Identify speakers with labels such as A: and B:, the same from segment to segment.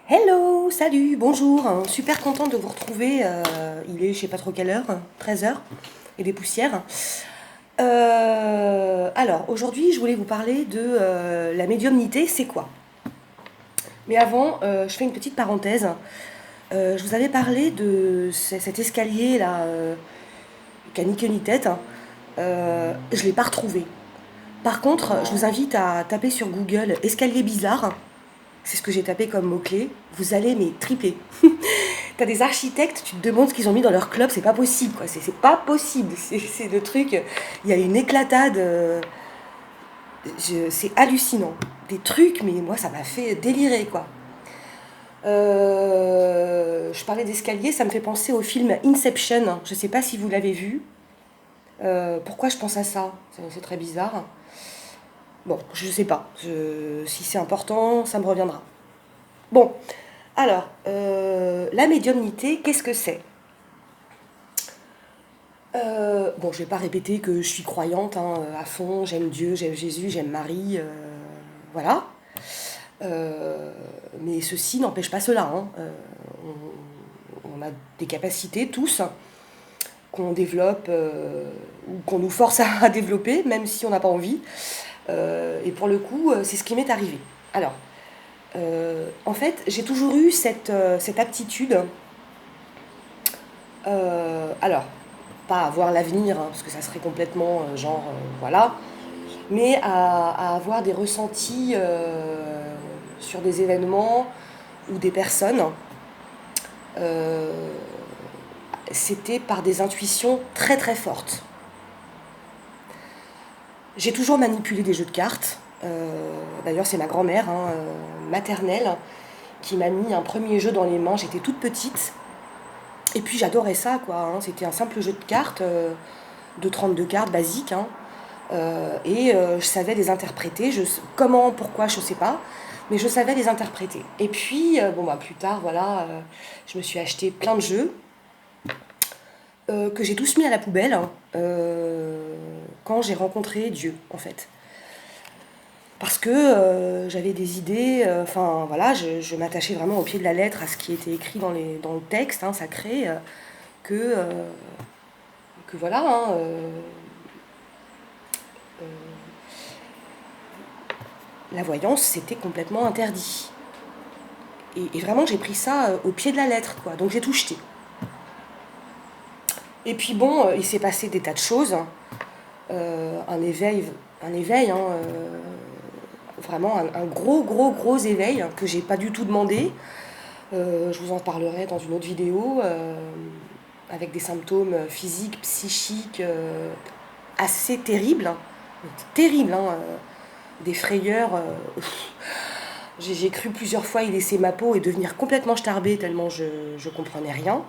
A: Hello, salut, bonjour, super contente de vous retrouver. Il est, je sais pas trop quelle heure, 13 heures et des poussières. Alors, aujourd'hui, je voulais vous parler de la médiumnité, c'est quoi? Mais avant, je fais une petite parenthèse. Je vous avais parlé de cet escalier là, qui a ni queue ni tête. Je ne l'ai pas retrouvé. Par contre, je vous invite à taper sur Google escalier bizarre. C'est ce que j'ai tapé comme mot-clé. Vous allez mais triper. T'as des architectes, tu te demandes ce qu'ils ont mis dans leur club, c'est pas possible, quoi. C'est pas possible. C'est le truc. Il y a une éclatade. C'est hallucinant. Des trucs, mais moi, ça m'a fait délirer, quoi. Je parlais d'escalier, ça me fait penser au film Inception. Je sais pas si vous l'avez vu. Pourquoi je pense à ça? C'est très bizarre. Bon, je sais pas. Si c'est important, ça me reviendra. Bon, alors, la médiumnité, qu'est-ce que c'est? Bon, je vais pas répéter que je suis croyante hein, à fond, j'aime Dieu, j'aime Jésus, j'aime Marie, voilà. Euh, mais ceci n'empêche pas cela. Hein. On a des capacités tous qu'on développe ou qu'on nous force à développer, même si on n'a pas envie. Et pour le coup, c'est ce qui m'est arrivé. Alors, en fait, j'ai toujours eu cette aptitude. Alors, pas à voir l'avenir, hein, parce que ça serait complètement voilà, mais à avoir des ressentis sur des événements ou des personnes. Euh, C'était par des intuitions très très fortes. J'ai toujours manipulé des jeux de cartes. D'ailleurs, c'est ma grand-mère maternelle qui m'a mis un premier jeu dans les mains. J'étais toute petite. Et puis j'adorais ça, quoi. Hein. C'était un simple jeu de cartes, de 32 cartes basiques. Hein. Je savais les interpréter. Comment, pourquoi, je ne sais pas. Mais je savais les interpréter. Et puis, plus tard, voilà, je me suis acheté plein de jeux que j'ai tous mis à la poubelle hein, quand j'ai rencontré Dieu, en fait. Parce que j'avais des idées, enfin voilà, je m'attachais vraiment au pied de la lettre à ce qui était écrit dans le texte hein, sacré, que, euh, que voilà, hein, euh, la voyance c'était complètement interdit. Et vraiment j'ai pris ça au pied de la lettre, quoi. Donc j'ai tout jeté. Et puis bon, il s'est passé des tas de choses, hein. Un éveil, hein, vraiment un gros gros gros éveil hein, que j'ai pas du tout demandé. Je vous en parlerai dans une autre vidéo, avec des symptômes physiques, psychiques assez terribles, hein. Terribles, hein, des frayeurs. J'ai cru plusieurs fois y laisser ma peau et devenir complètement starbée tellement je comprenais rien.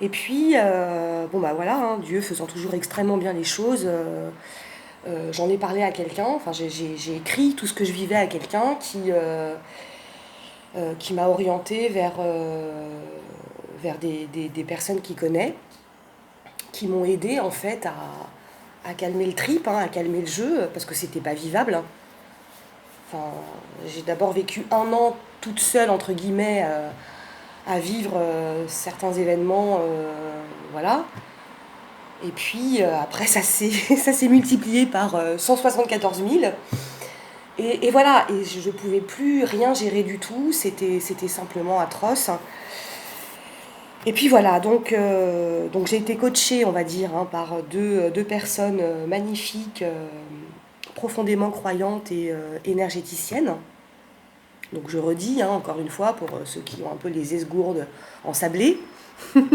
A: Et puis, voilà, hein, Dieu faisant toujours extrêmement bien les choses, j'en ai parlé à quelqu'un, enfin j'ai écrit tout ce que je vivais à quelqu'un qui m'a orientée vers des personnes qu'il connaît, qui m'ont aidé en fait à calmer le trip, hein, à calmer le jeu, parce que c'était pas vivable. Hein. Enfin, j'ai d'abord vécu un an toute seule, entre guillemets, à vivre certains événements, voilà. Et puis après, ça s'est ça s'est multiplié par 174 000. Et voilà, et je ne pouvais plus rien gérer du tout, c'était simplement atroce. Et puis voilà, donc j'ai été coachée, on va dire, hein, par deux personnes magnifiques, profondément croyantes et énergéticiennes. Donc je redis, hein, encore une fois, pour ceux qui ont un peu les esgourdes ensablées, il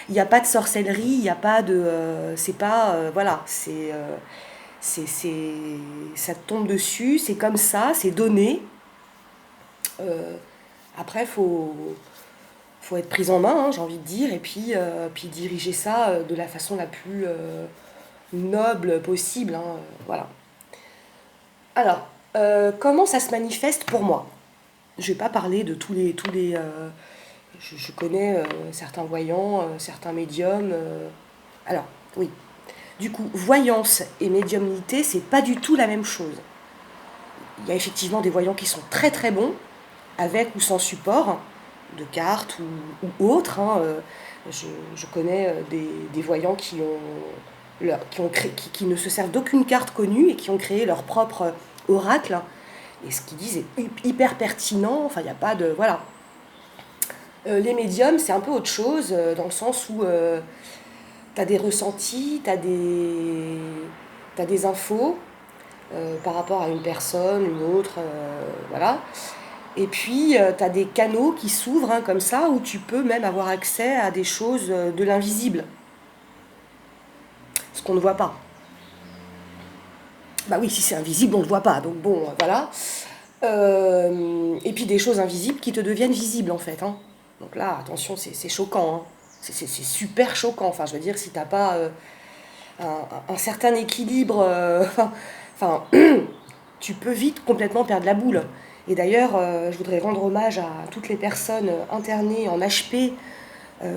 A: n'y a pas de sorcellerie, il n'y a pas de... c'est pas... voilà, c'est, ça te tombe dessus, c'est comme ça, c'est donné. Euh, Après, faut être prise en main, hein, j'ai envie de dire, et puis diriger ça de la façon la plus noble possible. Hein, voilà. Alors, comment ça se manifeste pour moi? Je ne vais pas parler de tous les je connais certains voyants, certains médiums. Alors, oui. Du coup, voyance et médiumnité, c'est pas du tout la même chose. Il y a effectivement des voyants qui sont très très bons, avec ou sans support, de cartes ou autre. Hein, je connais des voyants qui ne se servent d'aucune carte connue et qui ont créé leur propre oracle. Et ce qu'ils disent est hyper pertinent. Enfin, il n'y a pas de. Voilà. Les médiums, c'est un peu autre chose, dans le sens où tu as des ressentis, t'as des infos par rapport à une personne, une autre, voilà. Et puis, tu as des canaux qui s'ouvrent, hein, comme ça, où tu peux même avoir accès à des choses de l'invisible, ce qu'on ne voit pas. Bah oui, si c'est invisible, on ne le voit pas, donc bon, voilà. Et puis des choses invisibles qui te deviennent visibles, en fait. Hein. Donc là, attention, c'est choquant. Hein. C'est super choquant. Enfin, je veux dire, si t'as pas un certain équilibre, enfin, tu peux vite complètement perdre la boule. Et d'ailleurs, je voudrais rendre hommage à toutes les personnes internées en HP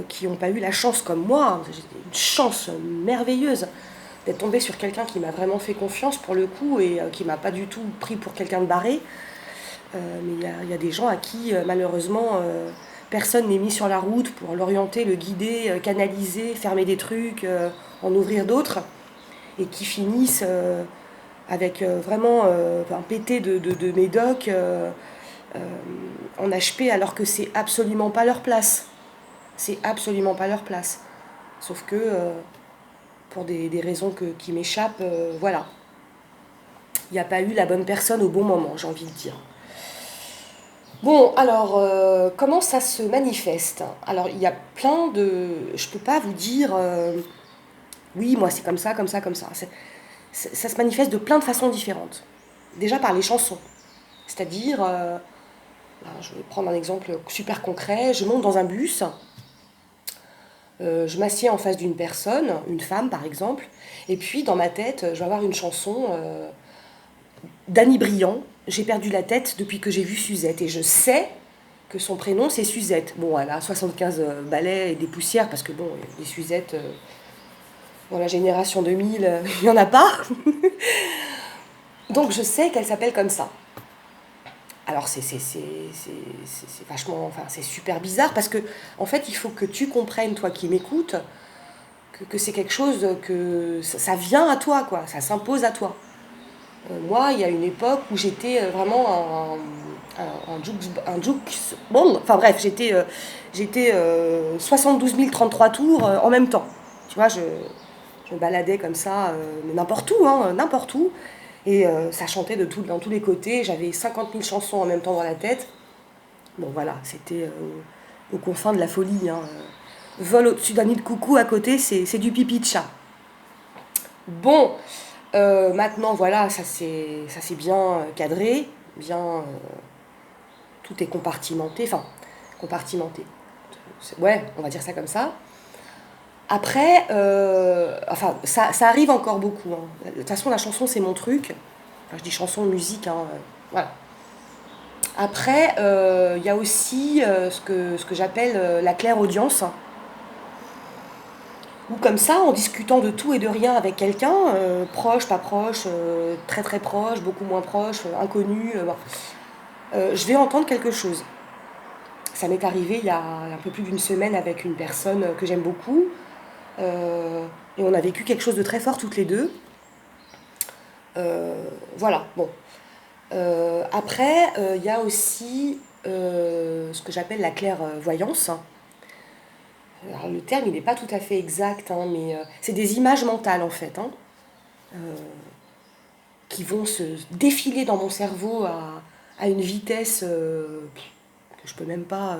A: qui n'ont pas eu la chance comme moi, j'ai une chance merveilleuse d'être tombée sur quelqu'un qui m'a vraiment fait confiance pour le coup et qui m'a pas du tout pris pour quelqu'un de barré. Mais il y a des gens à qui malheureusement personne n'est mis sur la route pour l'orienter, le guider, canaliser, fermer des trucs, en ouvrir d'autres, et qui finissent avec vraiment un pété de médoc en HP alors que c'est absolument pas leur place. C'est absolument pas leur place. Sauf que pour des raisons qui m'échappent, voilà. Il n'y a pas eu la bonne personne au bon moment, j'ai envie de dire. Bon, alors, comment ça se manifeste? Alors, il y a plein de. Je ne peux pas vous dire, oui, moi c'est comme ça, comme ça, comme ça. Ça se manifeste de plein de façons différentes. Déjà par les chansons. C'est-à-dire, je vais prendre un exemple super concret, je monte dans un bus, je m'assieds en face d'une personne, une femme par exemple, et puis dans ma tête, je vais avoir une chanson d'Annie Briand, J'ai perdu la tête depuis que j'ai vu Suzette, et je sais que son prénom c'est Suzette. Bon, elle a 75 balais et des poussières, parce que bon, les Suzettes, dans la génération 2000, il n'y en a pas. Donc je sais qu'elle s'appelle comme ça. Alors c'est vachement, enfin c'est super bizarre parce que en fait il faut que tu comprennes, toi qui m'écoutes, que c'est quelque chose que ça vient à toi, quoi, ça s'impose à toi. Moi, il y a une époque où j'étais vraiment bon, enfin bref, j'étais 72 033 tours en même temps. Tu vois, je me baladais comme ça, n'importe où, hein, n'importe où. Et ça chantait dans tous les côtés. J'avais 50 000 chansons en même temps dans la tête. Bon, voilà, c'était aux confins de la folie. Hein. Vol au-dessus d'un nid de coucou à côté, c'est du pipi de chat. Bon, maintenant, voilà, ça c'est bien cadré, bien. Tout est compartimenté. Enfin, compartimenté. Ouais, on va dire ça comme ça. Après, enfin, ça arrive encore beaucoup. Hein. De toute façon, la chanson, c'est mon truc. Enfin, je dis chanson, musique, hein, voilà. Après, il y a aussi ce que j'appelle la claire audience, hein, où comme ça, en discutant de tout et de rien avec quelqu'un, proche, pas proche, très très proche, beaucoup moins proche, inconnu, bon, je vais entendre quelque chose. Ça m'est arrivé il y a un peu plus d'une semaine avec une personne que j'aime beaucoup, et on a vécu quelque chose de très fort toutes les deux. Voilà, bon. Après, il y a aussi ce que j'appelle la clairvoyance. Alors, le terme, il n'est pas tout à fait exact, hein, mais c'est des images mentales, en fait, hein, qui vont se défiler dans mon cerveau à une vitesse que je ne peux même pas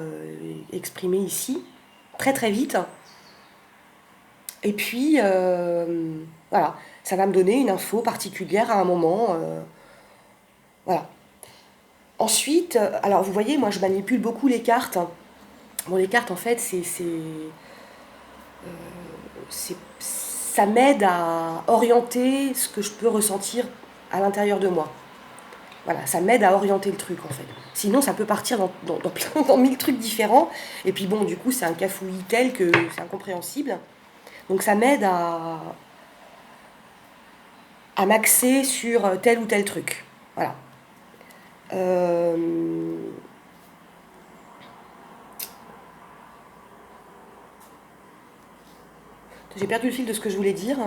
A: exprimer ici, très très vite. Et puis, voilà, ça va me donner une info particulière à un moment. Voilà. Ensuite, alors vous voyez, moi je manipule beaucoup les cartes. Bon, les cartes, en fait, ça m'aide à orienter ce que je peux ressentir à l'intérieur de moi. Voilà, ça m'aide à orienter le truc, en fait. Sinon, ça peut partir dans mille trucs différents. Et puis bon, du coup, c'est un cafouillis tel que c'est incompréhensible. Donc ça m'aide à m'axer sur tel ou tel truc. Voilà. Euh, J'ai perdu le fil de ce que je voulais dire.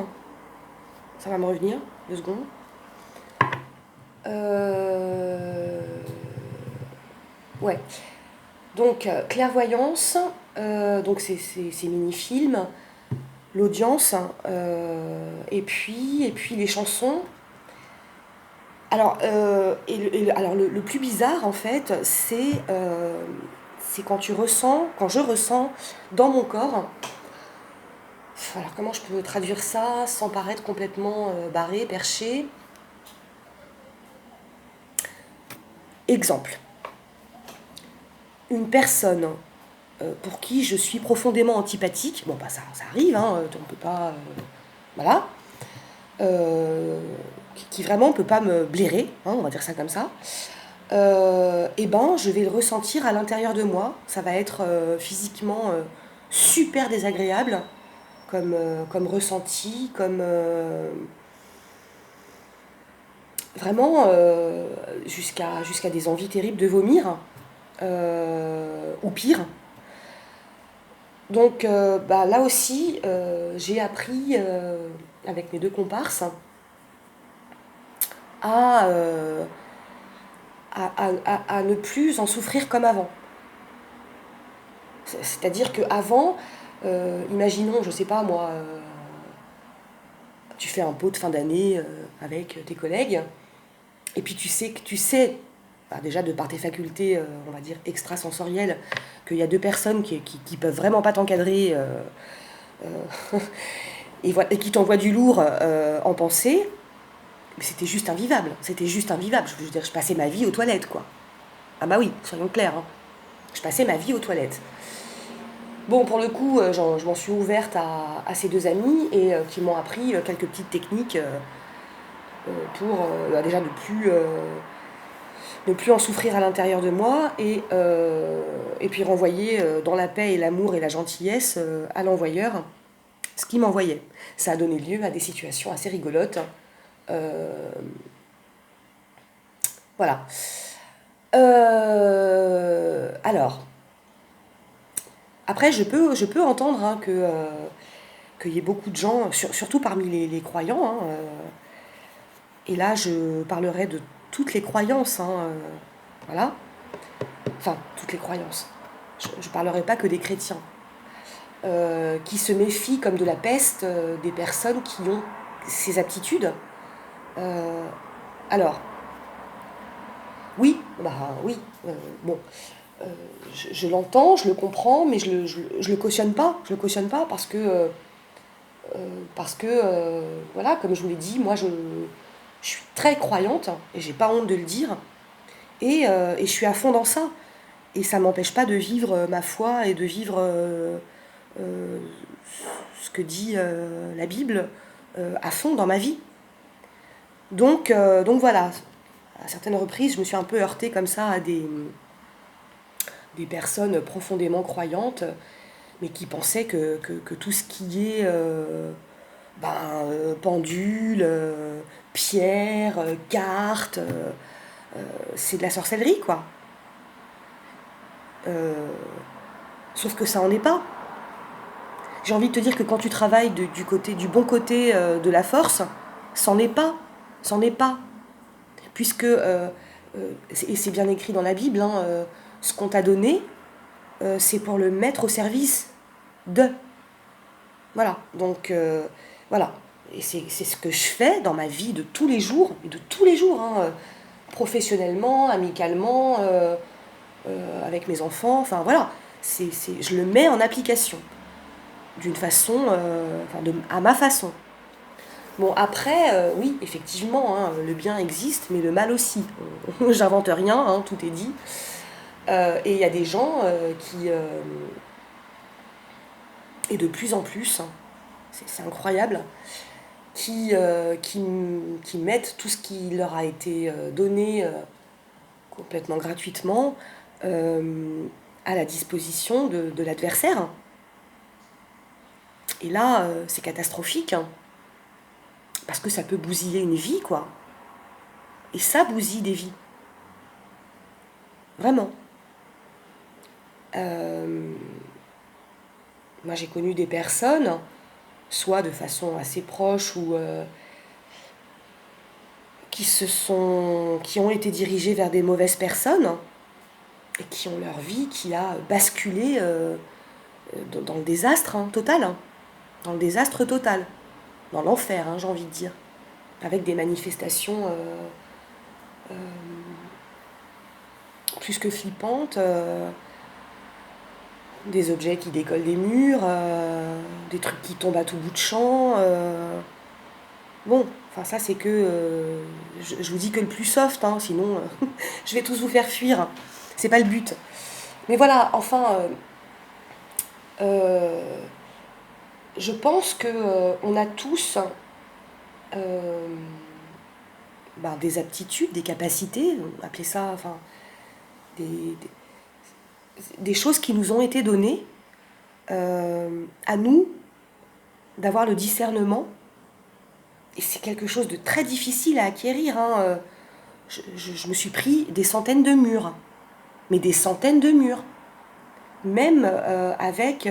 A: Ça va me revenir, 2 secondes. Euh... Ouais. Donc, clairvoyance, donc ces mini-films, l'audience, et puis les chansons. Alors, alors le plus bizarre, en fait, c'est quand je ressens dans mon corps. Alors, comment je peux traduire ça sans paraître complètement barré, perché? Exemple. Une personne pour qui je suis profondément antipathique, bon, bah ça arrive, hein, on peut pas. Voilà. Qui vraiment peut pas me blairer, hein, on va dire ça comme ça. Et ben, je vais le ressentir à l'intérieur de moi. Ça va être physiquement super désagréable comme ressenti, comme vraiment jusqu'à des envies terribles de vomir, ou pire. Donc bah, là aussi, j'ai appris avec mes 2 comparses à, à ne plus en souffrir comme avant. C'est-à-dire qu'avant, imaginons, je sais pas moi, tu fais un pot de fin d'année avec tes collègues, et puis tu sais, bah, déjà de par tes facultés, on va dire extrasensorielles, qu'il y a 2 personnes qui peuvent vraiment pas t'encadrer, et qui t'envoient du lourd en pensée. Mais c'était juste invivable, c'était juste invivable. Je veux dire, je passais ma vie aux toilettes, quoi. Ah bah oui, soyons clairs, hein. Je passais ma vie aux toilettes. Bon, pour le coup, je m'en suis ouverte à ces 2 amis, et qui m'ont appris quelques petites techniques pour bah, déjà ne plus en souffrir à l'intérieur de moi, et puis renvoyer dans la paix et l'amour et la gentillesse à l'envoyeur ce qui m'envoyait. Ça a donné lieu à des situations assez rigolotes. Euh, voilà. Alors, après, je peux entendre, hein, qu'il y ait beaucoup de gens, surtout parmi les croyants, hein, et là, je parlerai de toutes les croyances, hein, voilà. Enfin, toutes les croyances. Je ne parlerai pas que des chrétiens, qui se méfient comme de la peste des personnes qui ont ces aptitudes. Euh, alors, oui, bah oui, bon, euh, je l'entends, je le comprends, mais je le cautionne pas. Je le cautionne pas parce que voilà, comme je vous l'ai dit, moi je suis très croyante et j'ai pas honte de le dire, et je suis à fond dans ça. Et ça m'empêche pas de vivre ma foi et de vivre euh, ce que dit la Bible à fond dans ma vie. Donc voilà, à certaines reprises, je me suis un peu heurtée comme ça à des personnes profondément croyantes, mais qui pensaient que tout ce qui est ben, pendule, pierre, carte, c'est de la sorcellerie, quoi. Euh, Sauf que ça en est pas. J'ai envie de te dire que quand tu travailles du bon côté de la force, c'en est pas. C'en est pas. Puisque, et c'est bien écrit dans la Bible, hein, ce qu'on t'a donné, c'est pour le mettre au service de. Voilà. Donc, voilà. Et c'est ce que je fais dans ma vie de tous les jours, et de tous les jours, hein, professionnellement, amicalement, avec mes enfants, enfin voilà. Je le mets en application d'une façon, enfin à ma façon. Bon, après, oui, effectivement, hein, le bien existe, mais le mal aussi. J'invente rien, hein, tout est dit. Et il y a des gens qui, et de plus en plus, hein, c'est incroyable, qui mettent tout ce qui leur a été donné complètement gratuitement à la disposition de l'adversaire. Et là, c'est catastrophique, hein, parce que ça peut bousiller une vie, quoi. Et ça bousille des vies. Vraiment. Euh, Moi, j'ai connu des personnes. soit de façon assez proche ou qui ont été dirigés vers des mauvaises personnes et qui ont leur vie qui a basculé dans le désastre total, dans le désastre total, dans l'enfer, j'ai envie de dire, avec des manifestations plus que flippantes, des objets qui décollent des murs, des trucs qui tombent à tout bout de champ. Bon, enfin ça c'est que... je vous dis que le plus soft, sinon je vais tous vous faire fuir. C'est pas le but. Mais voilà, enfin, je pense que on a tous des aptitudes, des capacités, appelez ça, enfin, des, des choses qui nous ont été données, à nous d'avoir le discernement. Et c'est quelque chose de très difficile à acquérir. Je me suis pris des centaines de murs, mais des centaines de murs, même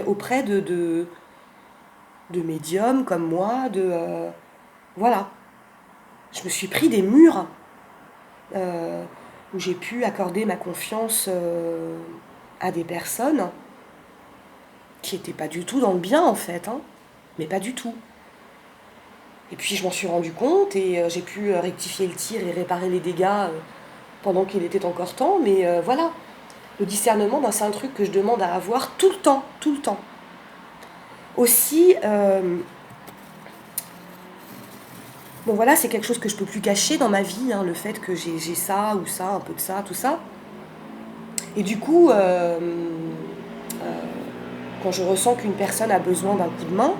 A: auprès de médiums comme moi, voilà. Je me suis pris des murs où j'ai pu accorder ma confiance à des personnes qui n'étaient pas du tout dans le bien en fait, mais pas du tout. Et puis je m'en suis rendu compte et j'ai pu rectifier le tir et réparer les dégâts pendant qu'il était encore temps, mais voilà. Le discernement, c'est un truc que je demande à avoir tout le temps, tout le temps. Aussi, bon voilà, c'est quelque chose que je peux plus cacher dans ma vie, le fait que j'ai ça ou ça, un peu de ça, tout ça. Et du coup, quand je ressens qu'une personne a besoin d'un coup de main,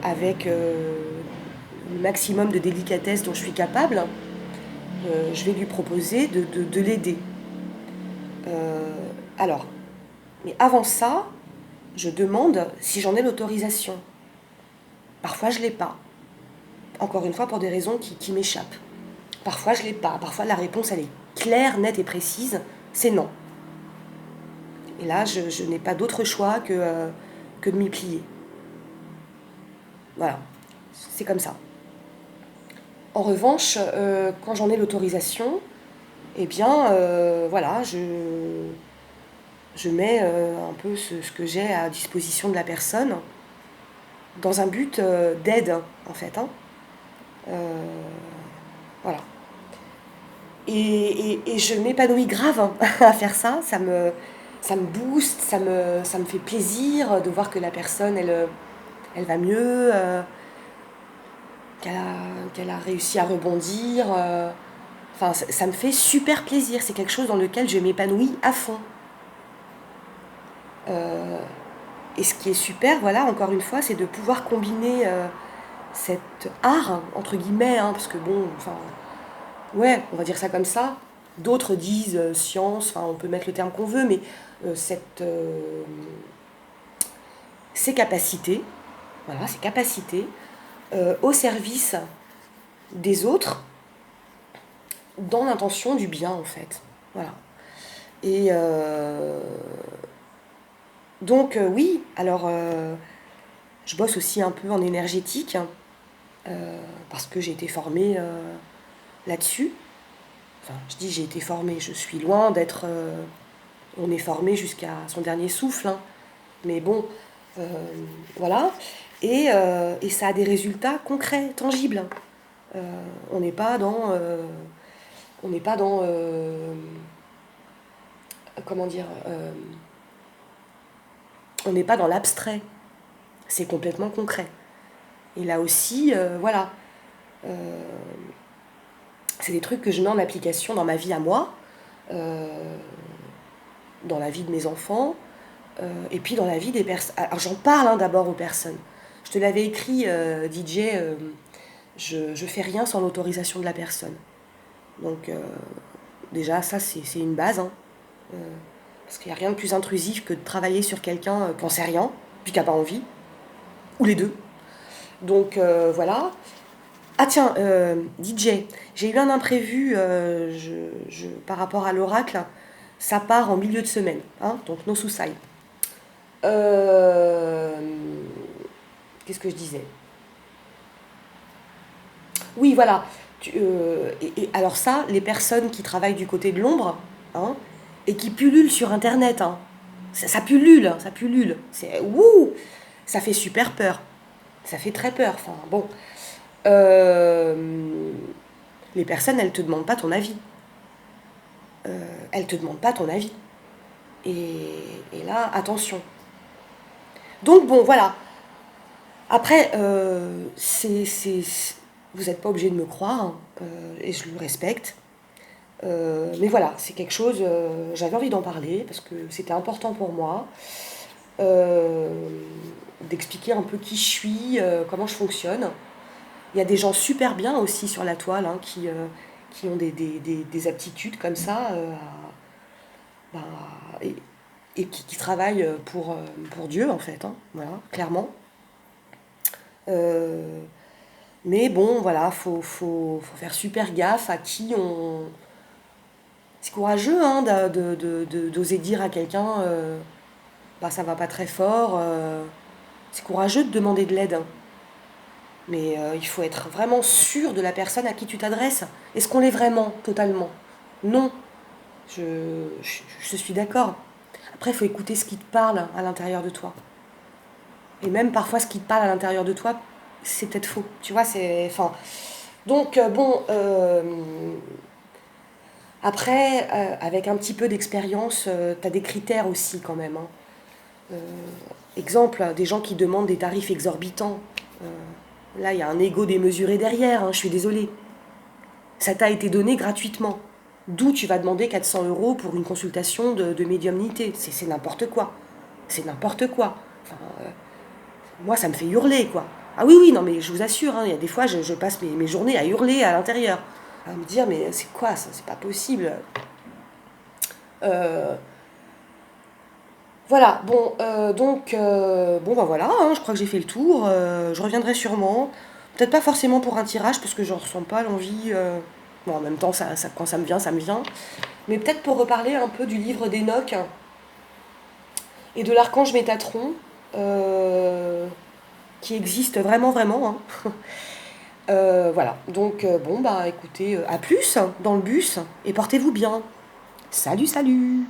A: avec le maximum de délicatesse dont je suis capable, je vais lui proposer de l'aider. Alors, mais avant ça, je demande si j'en ai l'autorisation. Parfois, je ne l'ai pas. Encore une fois, pour des raisons qui m'échappent. Parfois, je ne l'ai pas. Parfois, la réponse, elle est claire, nette et précise. C'est non. Et là, je n'ai pas d'autre choix que de m'y plier. Voilà. C'est comme ça. En revanche, quand j'en ai l'autorisation, eh bien, voilà, je mets un peu ce que j'ai à disposition de la personne dans un but d'aide, en fait. Voilà. Et je m'épanouis grave à faire ça. Ça me booste, ça me fait plaisir de voir que la personne, elle va mieux, qu'elle a réussi à rebondir. Enfin, ça me fait super plaisir. C'est quelque chose dans lequel je m'épanouis à fond. Et ce qui est super, voilà, encore une fois, c'est de pouvoir combiner cet art, entre guillemets, parce que bon, enfin, ouais, on va dire ça comme ça. D'autres disent science, enfin, on peut mettre le terme qu'on veut, mais ces capacités, voilà, ces capacités au service des autres, dans l'intention du bien, en fait. Voilà. Et donc, oui, alors, je bosse aussi un peu en énergétique, parce que j'ai été formée là-dessus. Enfin, je dis j'ai été formée, je suis loin d'être... on est formé jusqu'à son dernier souffle, mais bon, voilà. Et ça a des résultats concrets, tangibles. On n'est pas dans... on n'est pas dans... comment dire on n'est pas dans l'abstrait. C'est complètement concret. Et là aussi, voilà. C'est des trucs que je mets en application dans ma vie à moi, dans la vie de mes enfants, et puis dans la vie des personnes. Alors j'en parle d'abord aux personnes. Je te l'avais écrit, DJ, je fais rien sans l'autorisation de la personne. Donc déjà, ça c'est une base. Parce qu'il n'y a rien de plus intrusif que de travailler sur quelqu'un qui n'en sait rien, puis qui n'a pas envie. Ou les deux. Donc voilà. Ah tiens, DJ, j'ai eu un imprévu par rapport à l'oracle. Ça part en milieu de semaine, donc no suicide. Qu'est-ce que je disais? Oui, voilà. Alors ça, les personnes qui travaillent du côté de l'ombre, hein, et qui pullulent sur Internet, hein, ça pullule, hein, ça pullule. C'est ouh, ça fait super peur. Ça fait très peur. Enfin bon, Euh, les personnes, elles te demandent pas ton avis. Elles te demandent pas ton avis. Et là, attention. Donc bon, voilà. Après, vous n'êtes pas obligé de me croire, hein, et je le respecte. Mais voilà, c'est quelque chose, j'avais envie d'en parler parce que c'était important pour moi, euh, d'expliquer un peu qui je suis, comment je fonctionne. Il y a des gens super bien aussi sur la toile, hein, qui ont des aptitudes comme ça, bah, et, et qui travaillent pour Dieu en fait, hein, voilà, clairement. Euh, mais bon, voilà, faut faire super gaffe à qui on. C'est courageux, hein, d'oser dire à quelqu'un, bah ça va pas très fort. C'est courageux de demander de l'aide, hein. Mais il faut être vraiment sûr de la personne à qui tu t'adresses. Est-ce qu'on l'est vraiment, totalement? Non, je suis d'accord. Après, il faut écouter ce qui te parle à l'intérieur de toi. Et même parfois, ce qui te parle à l'intérieur de toi, c'est peut-être faux. Tu vois, c'est. Enfin. Donc, bon. Après, avec un petit peu d'expérience, tu as des critères aussi, quand même, hein. Euh, Exemple, des gens qui demandent des tarifs exorbitants. Là, il y a un ego démesuré derrière, hein, je suis désolée. Ça t'a été donné gratuitement. D'où tu vas demander 400 euros pour une consultation de médiumnité. C'est n'importe quoi. C'est n'importe quoi. Enfin, moi, ça me fait hurler, quoi. Ah oui, oui, non, mais je vous assure, hein, il y a des fois, je passe mes journées à hurler à l'intérieur. À me dire, mais c'est quoi ça? C'est pas possible. Euh, voilà, bon, bon, ben voilà, hein, je crois que j'ai fait le tour. Je reviendrai sûrement. Peut-être pas forcément pour un tirage, parce que je ressens pas l'envie. Bon, en même temps, quand ça me vient, ça me vient. Mais peut-être pour reparler un peu du livre d'Enoch et de l'archange Métatron, euh, qui existe vraiment, vraiment, hein. Voilà, donc bon, bah écoutez, à plus dans le bus, et portez-vous bien. Salut, salut!